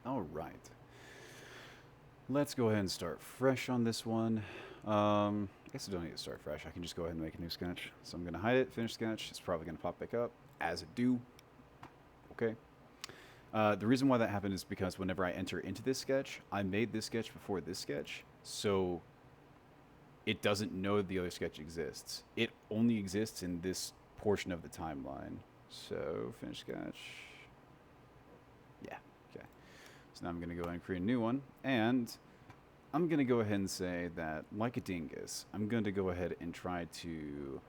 All right. Let's go ahead and start fresh on this one. I guess I don't need to start fresh. I can just go ahead and make a new sketch. So I'm going to hide it, finish sketch. It's probably going to pop back up, as it do. Okay. The reason why that happened is because whenever I enter into this sketch, I made this sketch before this sketch. So it doesn't know the other sketch exists. It only exists in this portion of the timeline. So finish sketch. Yeah. Okay. So now I'm going to go ahead and create a new one. And I'm going to go ahead and say that, like a dingus, I'm going to go ahead and try to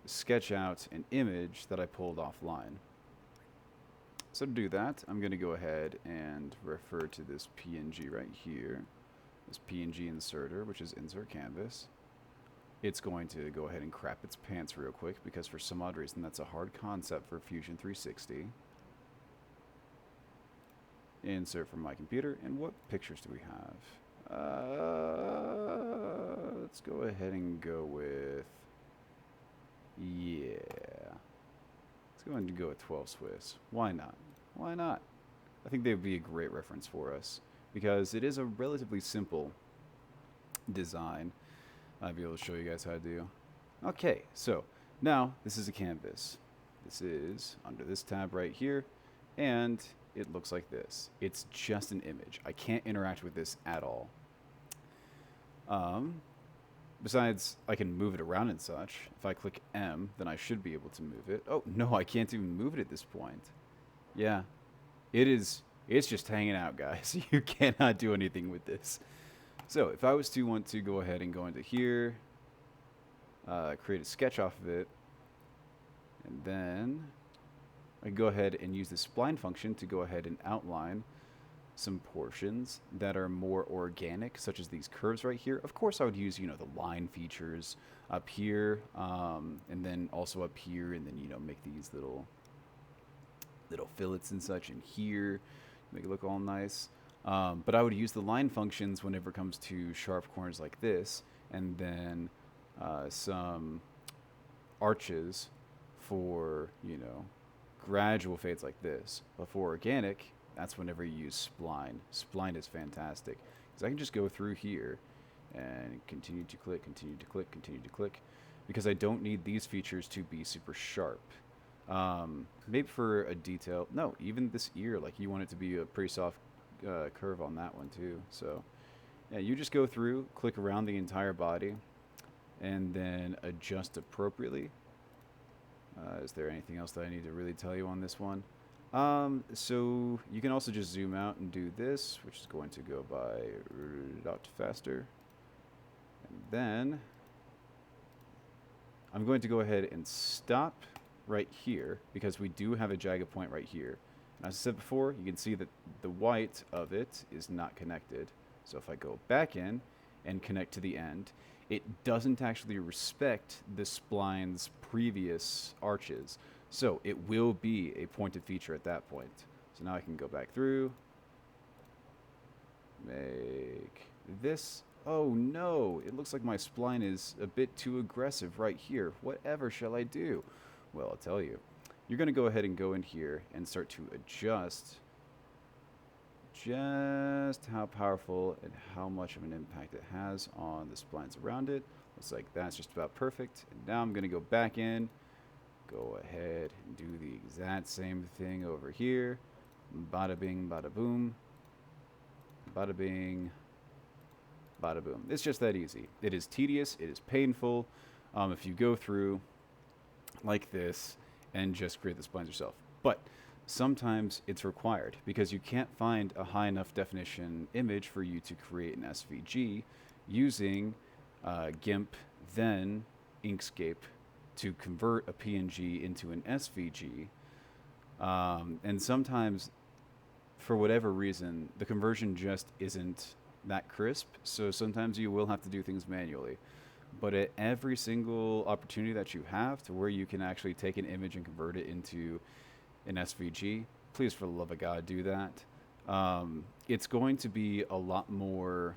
sketch out an image that I pulled offline. So to do that, I'm going to go ahead and refer to this PNG right here, this PNG inserter, which is insert canvas. It's going to go ahead and crap its pants real quick because for some odd reason that's a hard concept for Fusion 360. Insert from my computer, and what pictures do we have? Let's go ahead and go with, yeah. Let's go ahead and go with 12 Swiss. Why not? Why not? I think they would be a great reference for us because it is a relatively simple design. I'll be able to show you guys how to do. Okay, so now this is a canvas. This is under this tab right here, and it looks like this. It's just an image. I can't interact with this at all. Besides, I can move it around and such. If I click M, then I should be able to move it. Oh, no, I can't even move it at this point. Yeah, it is. It's just hanging out, guys. You cannot do anything with this. So if I was to want to go ahead and go into here, create a sketch off of it, and then I can go ahead and use the spline function to go ahead and outline some portions that are more organic, such as these curves right here. Of course, I would use, the line features up here, and then also up here, and then, make these little fillets and such in here, make it look all nice. But I would use the line functions whenever it comes to sharp corners like this, and then some arches for, gradual fades like this. But for organic, that's whenever you use spline. Spline is fantastic because I can just go through here and continue to click, continue to click, continue to click, because I don't need these features to be super sharp. Maybe for a detail. No, even this ear, like you want it to be a pretty soft curve on that one too. So yeah, you just go through, click around the entire body, and then adjust appropriately. Is there anything else that I need to really tell you on this one? So you can also just zoom out and do this, which is going to go by dot faster. And then I'm going to go ahead and stop right here because we do have a jagged point right here. And as I said before, you can see that the white of it is not connected. So if I go back in and connect to the end, it doesn't actually respect the spline's previous arches. So it will be a pointed feature at that point. So now I can go back through, make this. Oh no, it looks like my spline is a bit too aggressive right here. Whatever shall I do? Well, I'll tell you. You're going to go ahead and go in here and start to adjust just how powerful and how much of an impact it has on the splines around it. Looks like that's just about perfect. And now I'm going to go back in, go ahead and do the exact same thing over here. Bada bing, bada boom. Bada bing, bada boom. It's just that easy. It is tedious. It is painful if you go through like this and just create the splines yourself. But sometimes it's required because you can't find a high enough definition image for you to create an SVG using GIMP, then Inkscape to convert a PNG into an SVG. And sometimes, for whatever reason, the conversion just isn't that crisp. So sometimes you will have to do things manually. But at every single opportunity that you have to where you can actually take an image and convert it into an SVG, please, for the love of God, do that. It's going to be a lot more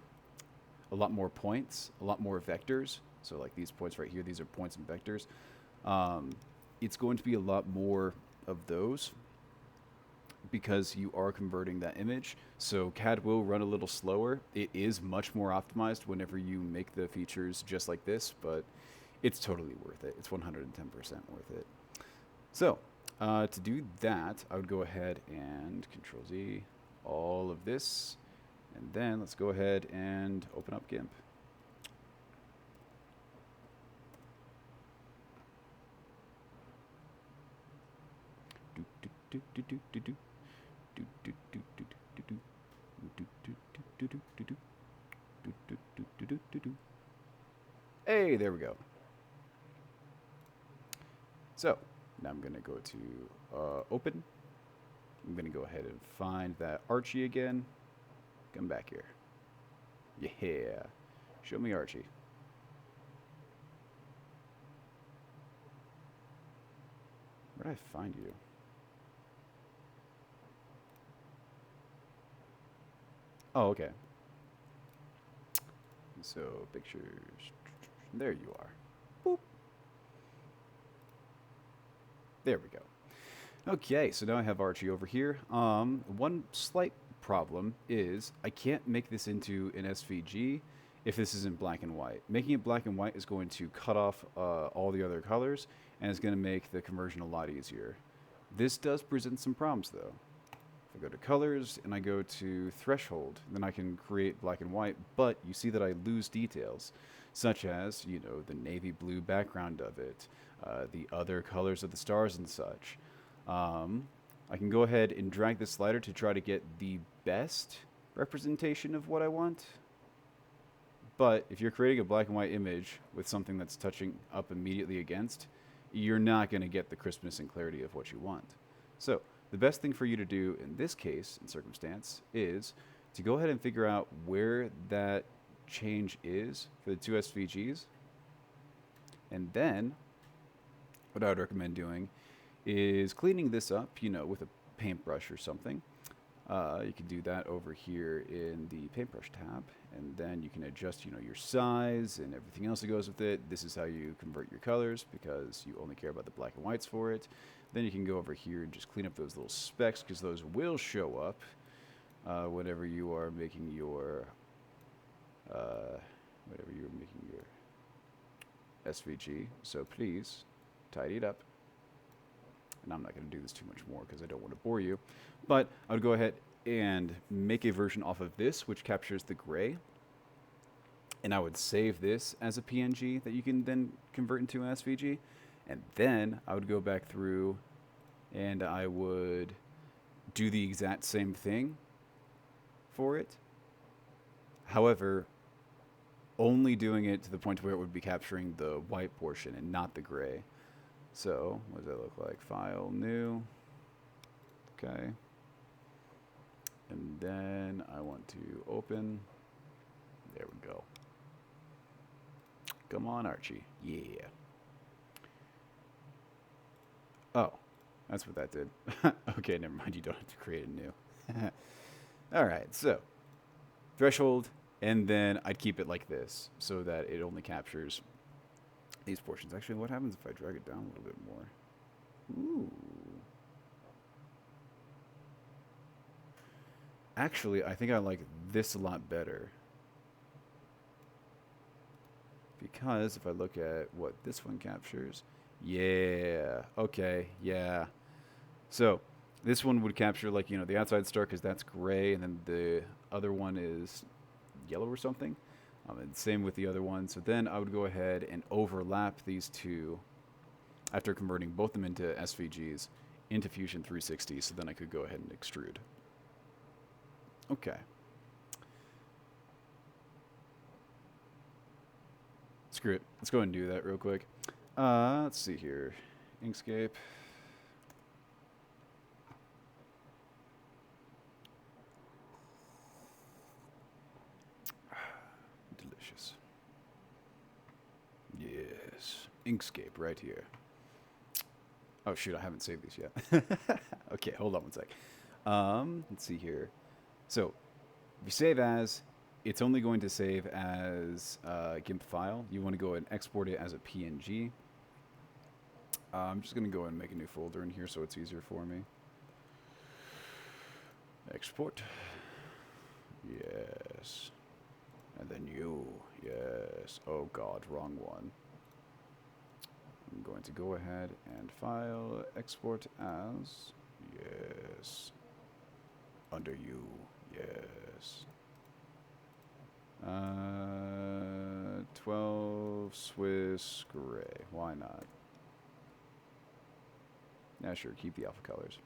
points, a lot more vectors. So like these points right here, these are points and vectors. It's going to be a lot more of those because you are converting that image. So CAD will run a little slower. It is much more optimized whenever you make the features just like this, but it's totally worth it. It's 110% worth it. So to do that, I would go ahead and Control Z all of this, and then let's go ahead and open up GIMP. Hey, there we go. So now I'm going to go to open. I'm going to go ahead and find that Archie again. Come back here. Yeah. Show me Archie. Where did I find you? Oh, okay. So, pictures. There you are. Boop. There we go. Okay, so now I have Archie over here. One slight problem is I can't make this into an SVG if this isn't black and white. Making it black and white is going to cut off all the other colors, and it's going to make the conversion a lot easier. This does present some problems, though. If I go to colors and I go to threshold, then I can create black and white, but you see that I lose details, such as, you know, the navy blue background of it, the other colors of the stars and such. I can go ahead and drag this slider to try to get the best representation of what I want. But if you're creating a black and white image with something that's touching up immediately against, you're not going to get the crispness and clarity of what you want. So the best thing for you to do in this case and circumstance is to go ahead and figure out where that change is for the two SVGs. And then what I would recommend doing is cleaning this up, you know, with a paintbrush or something. You can do that over here in the paintbrush tab, and then you can adjust, you know, your size and everything else that goes with it. This is how you convert your colors because you only care about the black and whites for it. Then you can go over here and just clean up those little specks because those will show up whenever you are making your SVG. So please tidy it up. And I'm not going to do this too much more because I don't want to bore you. But I would go ahead and make a version off of this which captures the gray. And I would save this as a PNG that you can then convert into an SVG. And then I would go back through and I would do the exact same thing for it. However, only doing it to the point where it would be capturing the white portion and not the gray. So, what does that look like? File, new. Okay. And then I want to open. There we go. Come on, Archie. Yeah. Oh, that's what that did. Okay, never mind. You don't have to create a new. All right, so threshold, and then I'd keep it like this so that it only captures these portions. Actually, what happens if I drag it down a little bit more? Ooh. Actually, I think I like this a lot better. Because if I look at what this one captures, yeah, okay, yeah. So this one would capture, like, you know, the outside star because that's gray, and then the other one is yellow or something. And same with the other one. So then I would go ahead and overlap these two after converting both them into SVGs into Fusion 360. So then I could go ahead and extrude. Okay. Screw it. Let's go ahead and do that real quick. Let's see here. Inkscape. Delicious. Yes. Inkscape right here. Oh, shoot. I haven't saved these yet. Okay, hold on one sec. Let's see here. So, if you save as, it's only going to save as a GIMP file. You want to go and export it as a PNG. I'm just going to go and make a new folder in here so it's easier for me. Export. Yes. And then you. Yes. Oh god, wrong one. I'm going to go ahead and file export as. Yes. Under you. Yes. 12 Swiss gray. Why not? Yeah, sure. Keep the alpha colors.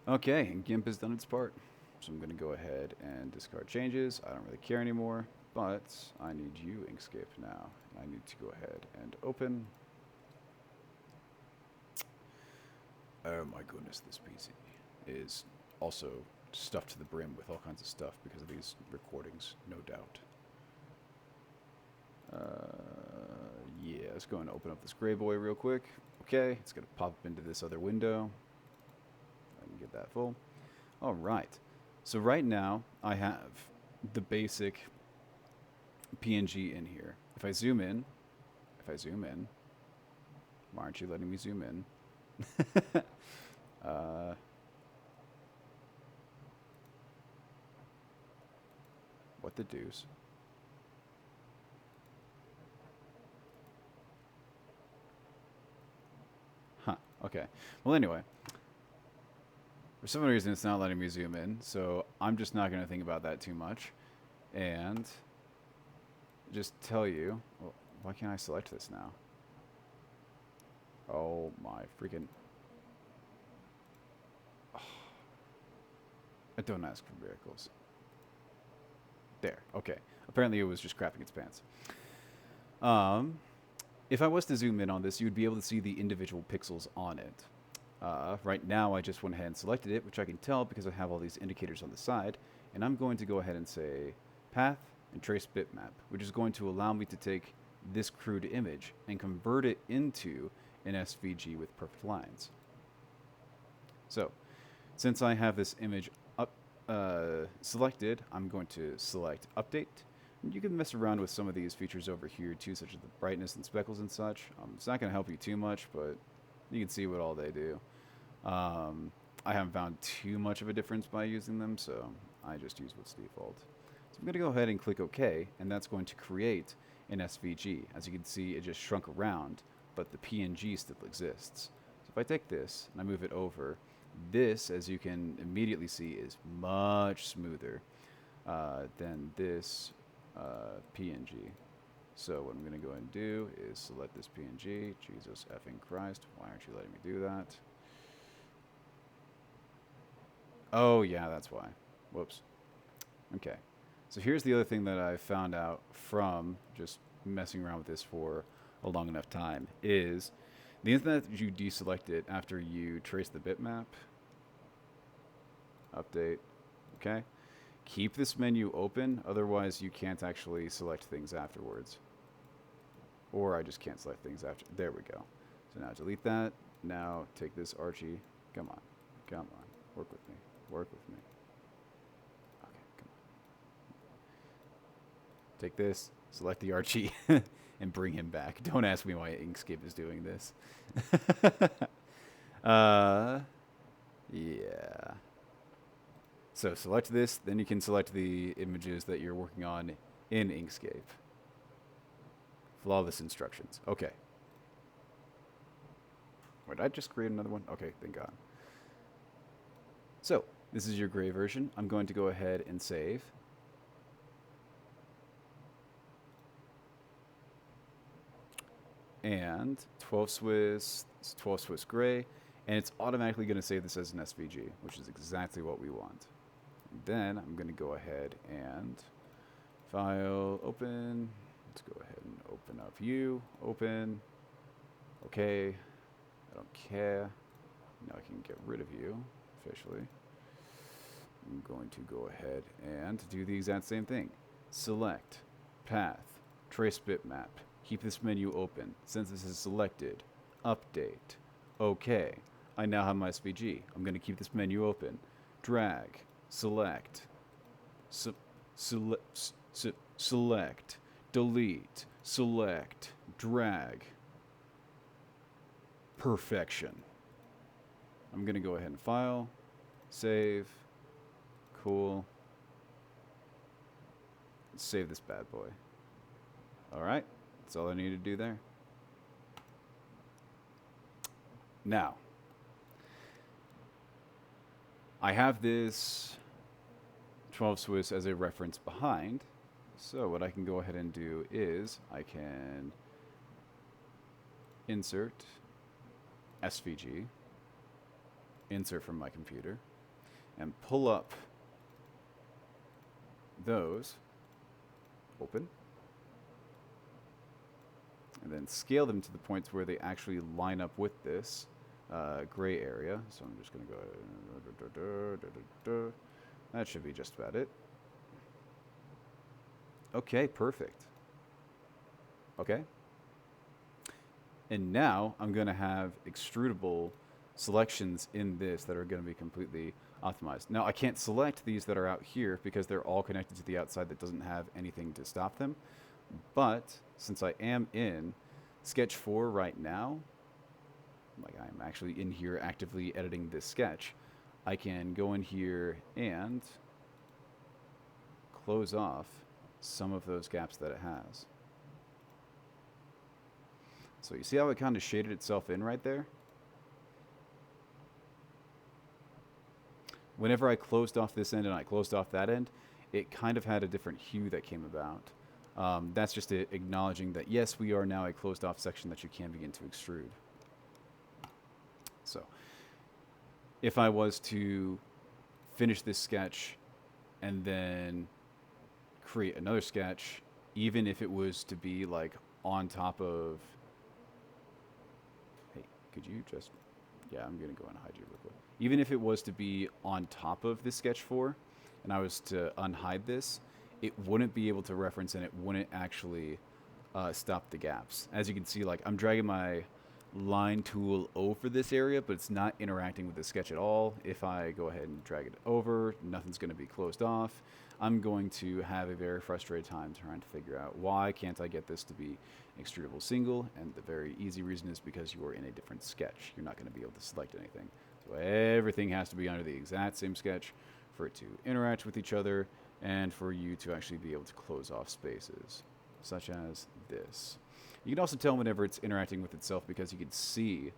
Okay, and GIMP has done its part. So I'm going to go ahead and discard changes. I don't really care anymore, but I need you, Inkscape, now. I need to go ahead and open. Oh my goodness, this PC is also stuffed to the brim with all kinds of stuff because of these recordings, no doubt. Yeah, let's go and open up this gray boy real quick. Okay, it's going to pop up into this other window. I can get that full. All right. So right now, I have the basic PNG in here. If I zoom in, why aren't you letting me zoom in? What the deuce? Huh, okay. Well, anyway. For some reason, it's not letting me zoom in, so I'm just not going to think about that too much. And just tell you... Well, why can't I select this now? Oh, my freaking... Oh. I don't ask for miracles. There, okay. Apparently it was just crapping its pants. If I was to zoom in on this, you would be able to see the individual pixels on it. Right now, I just went ahead and selected it, which I can tell because I have all these indicators on the side. And I'm going to go ahead and say path and trace bitmap, which is going to allow me to take this crude image and convert it into an SVG with perfect lines. So, since I have this image selected, I'm going to select update. You can mess around with some of these features over here too, such as the brightness and speckles and such. It's not going to help you too much, but you can see what all they do. I haven't found too much of a difference by using them, so I just use what's default. So I'm going to go ahead and click OK, and that's going to create an SVG. As you can see, it just shrunk around, but the PNG still exists. So if I take this and I move it over, this, as you can immediately see, is much smoother than this PNG. So what I'm going to go ahead and do is select this PNG. Jesus effing Christ, why aren't you letting me do that? Oh, yeah, that's why. Whoops. Okay. So here's the other thing that I found out from just messing around with this for a long enough time is the instant that you deselect it after you trace the bitmap, update, okay? Keep this menu open, otherwise you can't actually select things afterwards. Or I just can't select things after. There we go. So now delete that. Now take this Archie. Come on. Come on. Work with me. Work with me. Okay, come on. Take this, select the Archie, and bring him back. Don't ask me why Inkscape is doing this. Yeah. So select this, then you can select the images that you're working on in Inkscape. Flawless instructions. Okay. Wait, did I just create another one? Okay, thank God. So, this is your gray version. I'm going to go ahead and save. And 12 Swiss gray, and it's automatically going to save this as an SVG, which is exactly what we want. And then I'm going to go ahead and file, open. Let's go ahead and open up view, open. Okay, I don't care. Now I can get rid of you officially. I'm going to go ahead and do the exact same thing. Select, path, trace bitmap. Keep this menu open. Since this is selected, update. Okay, I now have my SVG. I'm going to keep this menu open. Drag, select, select, delete, select, drag. Perfection. I'm going to go ahead and file, save, Cool. Let's save this bad boy. All right. That's all I need to do there. Now, I have this 12 Swiss as a reference behind. So what I can go ahead and do is I can insert SVG, insert from my computer, and pull up those, open, and then scale them to the points where they actually line up with this gray area. So I'm just going to go, that should be just about it. Okay, perfect. Okay. And now I'm going to have extrudable selections in this that are going to be completely optimized. Now I can't select these that are out here because they're all connected to the outside that doesn't have anything to stop them. But since I am in Sketch 4 right now, like I'm actually in here actively editing this sketch, I can go in here and close off some of those gaps that it has. So you see how it kind of shaded itself in right there? Whenever I closed off this end and I closed off that end, it kind of had a different hue that came about. That's just it acknowledging that, yes, we are now a closed off section that you can begin to extrude. So if I was to finish this sketch and then create another sketch, even if it was to be like on top of, hey, could you just, yeah, I'm going to go and hide you real quick. Even if it was to be on top of this sketch 4 and I was to unhide this, it wouldn't be able to reference and it wouldn't actually stop the gaps. As you can see, like I'm dragging my line tool over this area, but it's not interacting with the sketch at all. If I go ahead and drag it over, nothing's going to be closed off. I'm going to have a very frustrated time trying to figure out why can't I get this to be extrudable single, and the very easy reason is because you are in a different sketch. You're not going to be able to select anything. So everything has to be under the exact same sketch for it to interact with each other and for you to actually be able to close off spaces, such as this. You can also tell whenever it's interacting with itself because you can see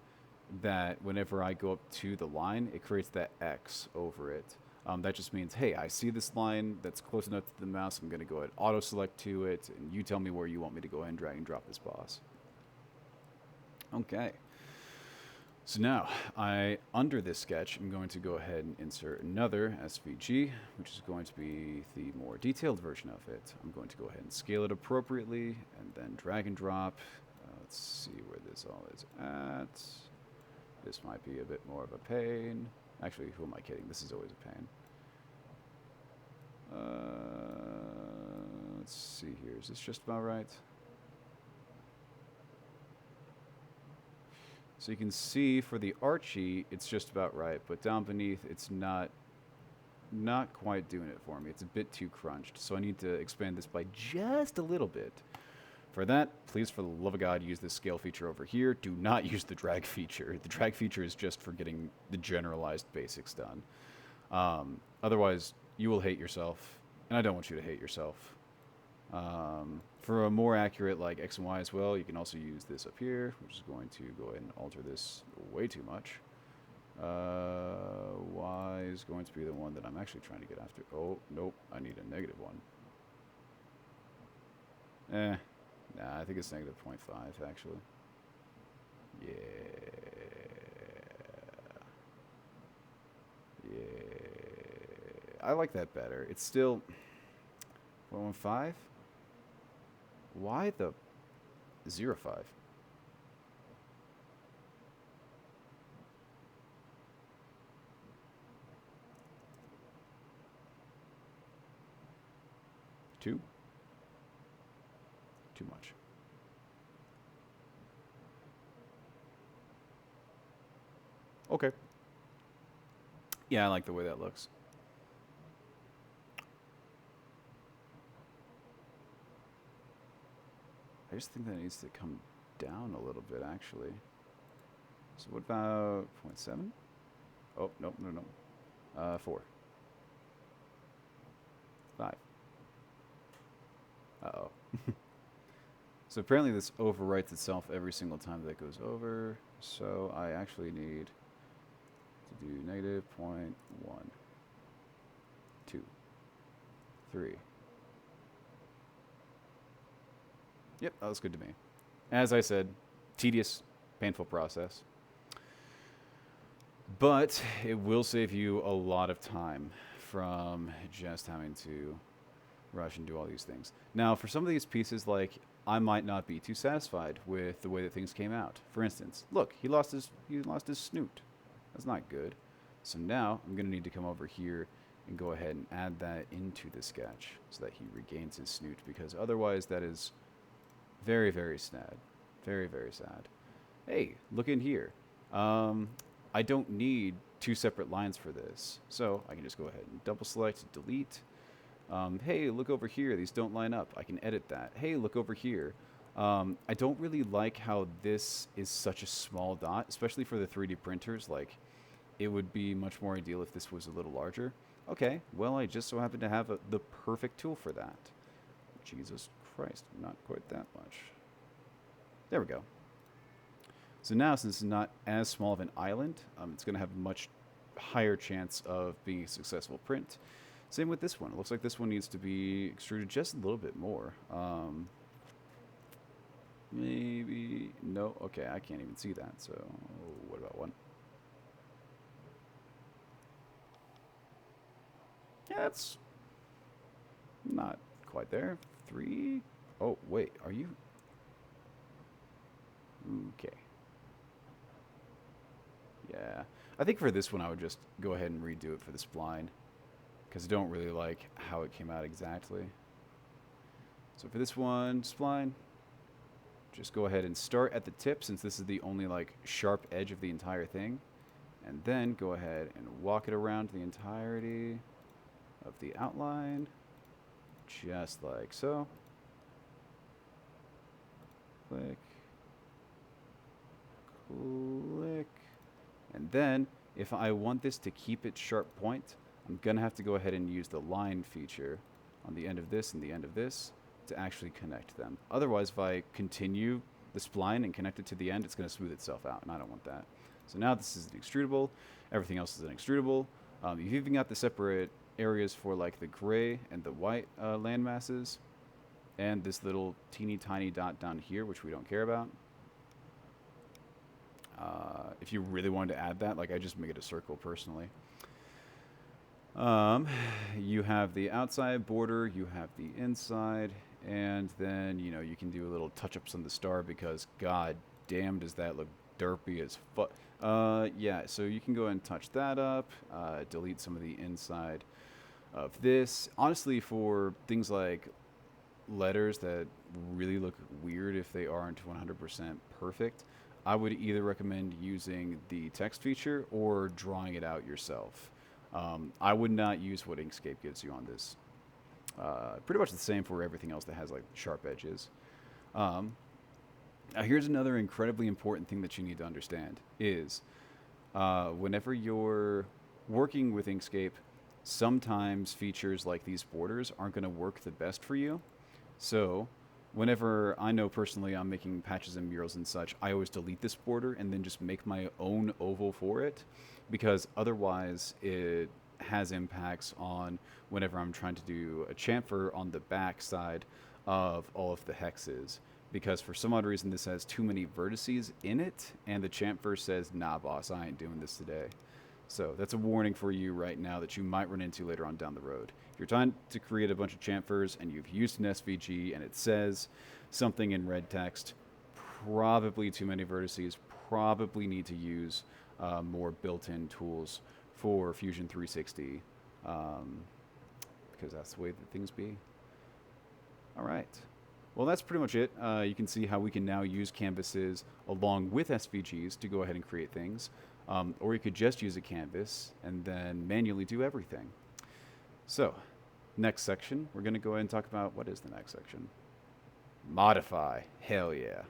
that whenever I go up to the line, it creates that X over it. That just means, hey, I see this line that's close enough to the mouse. I'm going to go ahead and auto-select to it, and you tell me where you want me to go ahead and drag and drop this boss. Okay. So now, under this sketch, I'm going to go ahead and insert another SVG, which is going to be the more detailed version of it. I'm going to go ahead and scale it appropriately, and then drag and drop. Let's see where this all is at. This might be a bit more of a pain. Actually, who am I kidding? This is always a pain. Let's see here. Is this just about right? So you can see for the Archie, it's just about right, but down beneath, it's not quite doing it for me. It's a bit too crunched, so I need to expand this by just a little bit. For that, please, for the love of God, use this scale feature over here. Do not use the drag feature. The drag feature is just for getting the generalized basics done. Otherwise, you will hate yourself, and I don't want you to hate yourself. For a more accurate like X and Y as well, you can also use this up here, which is going to go ahead and alter this way too much. Y is going to be the one that I'm actually trying to get after. Oh, nope, I need a negative one. Nah, I think it's negative 0.5 actually. Yeah. I like that better. It's still 0.15? Why the 0.5? Two? Too much. Okay. Yeah, I like the way that looks. I just think that needs to come down a little bit, actually. So what about 0.7? Oh, nope, no. 4. 5. Uh-oh. So apparently this overwrites itself every single time that goes over. So I actually need to do negative 0.1, 2, 3. Yep, that was good to me. As I said, tedious, painful process. But it will save you a lot of time from just having to rush and do all these things. Now, for some of these pieces, like, I might not be too satisfied with the way that things came out. For instance, look, he lost his snoot. That's not good. So now I'm going to need to come over here and go ahead and add that into the sketch so that he regains his snoot, because otherwise that is very, very sad. Very, very sad. Hey, look in here. I don't need 2 separate lines for this. So I can just go ahead and double select, delete. Hey, look over here. These don't line up. I can edit that. Hey, look over here. I don't really like how this is such a small dot, especially for the 3D printers. Like, it would be much more ideal if this was a little larger. Okay, well, I just so happen to have the perfect tool for that. Jesus Christ, not quite that much. There we go. So now, since it's not as small of an island, it's going to have a much higher chance of being a successful print. Same with this one. It looks like this one needs to be extruded just a little bit more. Maybe... No, okay, I can't even see that. So what about one? Yeah, it's not quite there. 3. Oh, wait, are you... Okay. Yeah. I think for this one, I would just go ahead and redo it for the spline, because I don't really like how it came out exactly. So for this one, spline, just go ahead and start at the tip, since this is the only like sharp edge of the entire thing, and then go ahead and walk it around the entirety of the outline, just like so. Click, click, and then if I want this to keep its sharp point, I'm going to have to go ahead and use the line feature on the end of this and the end of this to actually connect them. Otherwise, if I continue the spline and connect it to the end, it's going to smooth itself out, and I don't want that. So now this is an extrudable. Everything else is an extrudable. You've even got the separate areas for like the gray and the white land masses, and this little teeny tiny dot down here, which we don't care about. If you really wanted to add that, like, I just make it a circle personally. You have the outside border, you have the inside, and then, you know, you can do a little touch-ups on the star, because god damn does that look derpy as fuck. Yeah, so you can go ahead and touch that up, delete some of the inside of this. Honestly, for things like letters that really look weird if they aren't 100% perfect, I would either recommend using the text feature or drawing it out yourself. I would not use what Inkscape gives you on this. Pretty much the same for everything else that has like sharp edges. Now here's another incredibly important thing that you need to understand is whenever you're working with Inkscape, sometimes features like these borders aren't going to work the best for you. So whenever I know personally I'm making patches and murals and such, I always delete this border and then just make my own oval for it, because otherwise it has impacts on whenever I'm trying to do a chamfer on the back side of all of the hexes, because for some odd reason this has too many vertices in it, and the chamfer says, nah boss, I ain't doing this today. So that's a warning for you right now that you might run into later on down the road. If you're trying to create a bunch of chamfers and you've used an SVG and it says something in red text, probably too many vertices, probably need to use more built-in tools for Fusion 360, because that's the way that things be. All right. Well, that's pretty much it. You can see how we can now use canvases along with SVGs to go ahead and create things. Or you could just use a canvas and then manually do everything. So, next section, we're going to go ahead and talk about, what is the next section? Modify. Hell yeah.